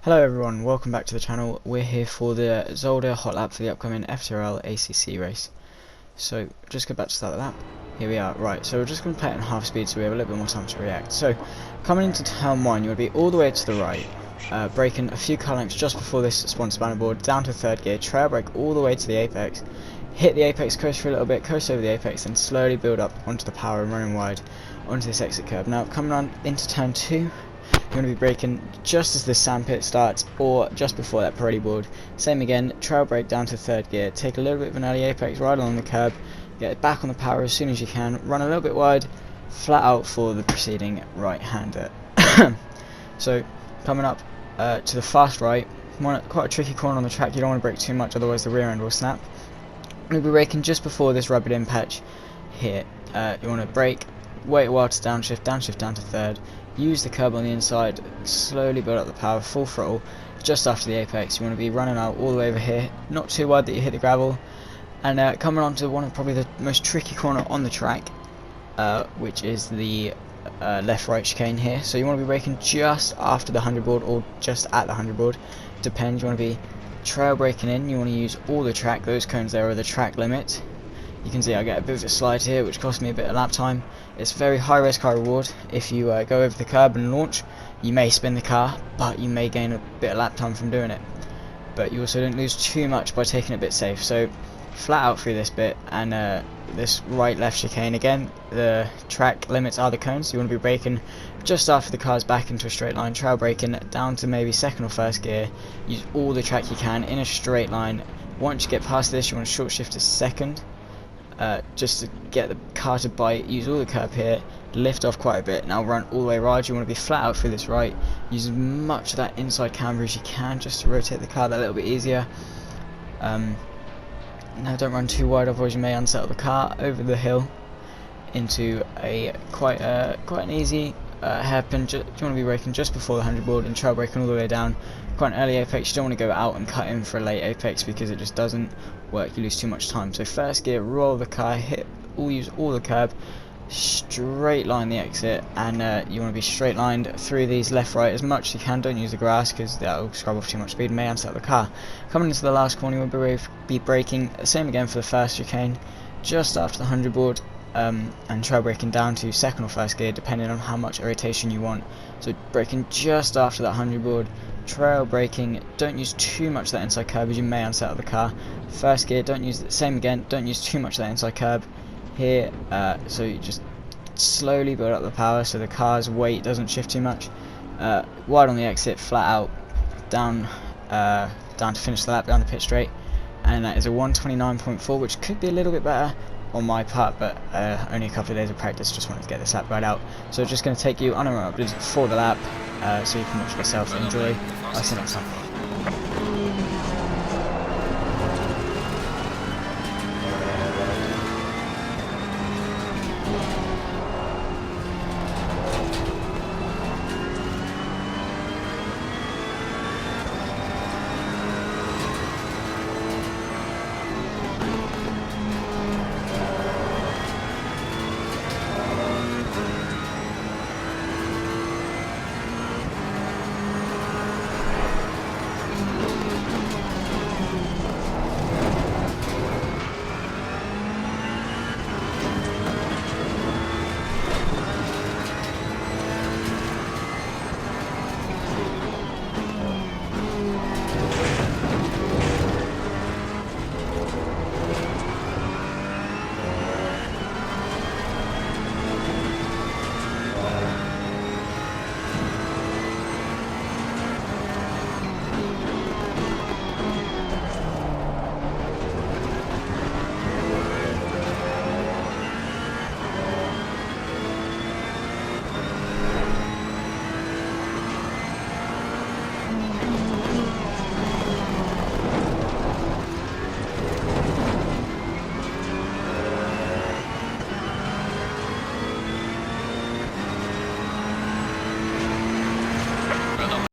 Hello everyone, welcome back to the channel. We're here for the Zolder Hotlap for the upcoming FTRL ACC race. So, just go back to start the lap. Here we are. Right, so we're just going to play it in half speed so we have a little bit more time to react. So, coming into turn 1, you would be all the way to the right, braking a few car lengths just before this spawn spanner board, down to third gear, trail brake all the way to the apex, hit the apex, coast for a little bit, coast over the apex, and slowly build up onto the power and running wide onto this exit curve. Now, coming on into turn 2, you're going to be braking just as the sandpit starts or just before that Ferrari board. Same again, trail brake down to third gear, take a little bit of an early apex right along the curb, get it back on the power as soon as you can, run a little bit wide, flat out for the preceding right-hander. So, coming up to the fast right, quite a tricky corner on the track, you don't want to brake too much otherwise the rear end will snap. You'll be braking just before this rubbed in patch here. You want to brake, wait a while to downshift down to third, use the curb on the inside, slowly build up the power, full throttle, just after the apex. You want to be running out all the way over here, not too wide that you hit the gravel, and coming on to one of probably the most tricky corner on the track, which is the left-right chicane here. So you want to be braking just after the 100 board, or just at the 100 board, depends. You want to be trail braking in, you want to use all the track, those cones there are the track limit. You can see I get a bit of a slide here, which cost me a bit of lap time. It's very high risk, high reward. If you go over the curb and launch, you may spin the car, but you may gain a bit of lap time from doing it. But you also don't lose too much by taking it a bit safe. So flat out through this bit, and this right-left chicane again, the track limits are the cones. You want to be braking just after the car's back into a straight line, trail braking down to maybe second or first gear. Use all the track you can in a straight line. Once you get past this, you want to short shift to second. Just to get the car to bite, use all the curb here, lift off quite a bit, now run all the way right. You want to be flat out through this right, use as much of that inside camber as you can just to rotate the car that little bit easier. Now don't run too wide, otherwise you may unsettle the car over the hill into a quite an easy hairpin. You want to be braking just before the 100 board and trail braking all the way down. Quite an early apex, you don't want to go out and cut in for a late apex because it just doesn't work, you lose too much time. So first gear, roll the car, use all the curb, straight line the exit, and you want to be straight lined through these left right as much as you can. Don't use the grass because that will scrub off too much speed and may unsettle the car. Coming into the last corner, you will be braking, same again for the first chicane, just after the 100 board, and trail braking down to second or first gear depending on how much irritation you want. So braking just after that 100 board, trail braking, don't use too much of that inside curb as you may unsettle the car. First gear, don't use the same again, don't use too much of that inside curb here, so you just slowly build up the power so the car's weight doesn't shift too much. Wide on the exit, flat out, down to finish the lap, down the pit straight, and that is a 129.4, which could be a little bit better on my part, but only a couple of days of practice, just wanted to get this lap right out. So just going to take you uninterrupted for the lap, so you can watch yourself and enjoy. I'll see you next time.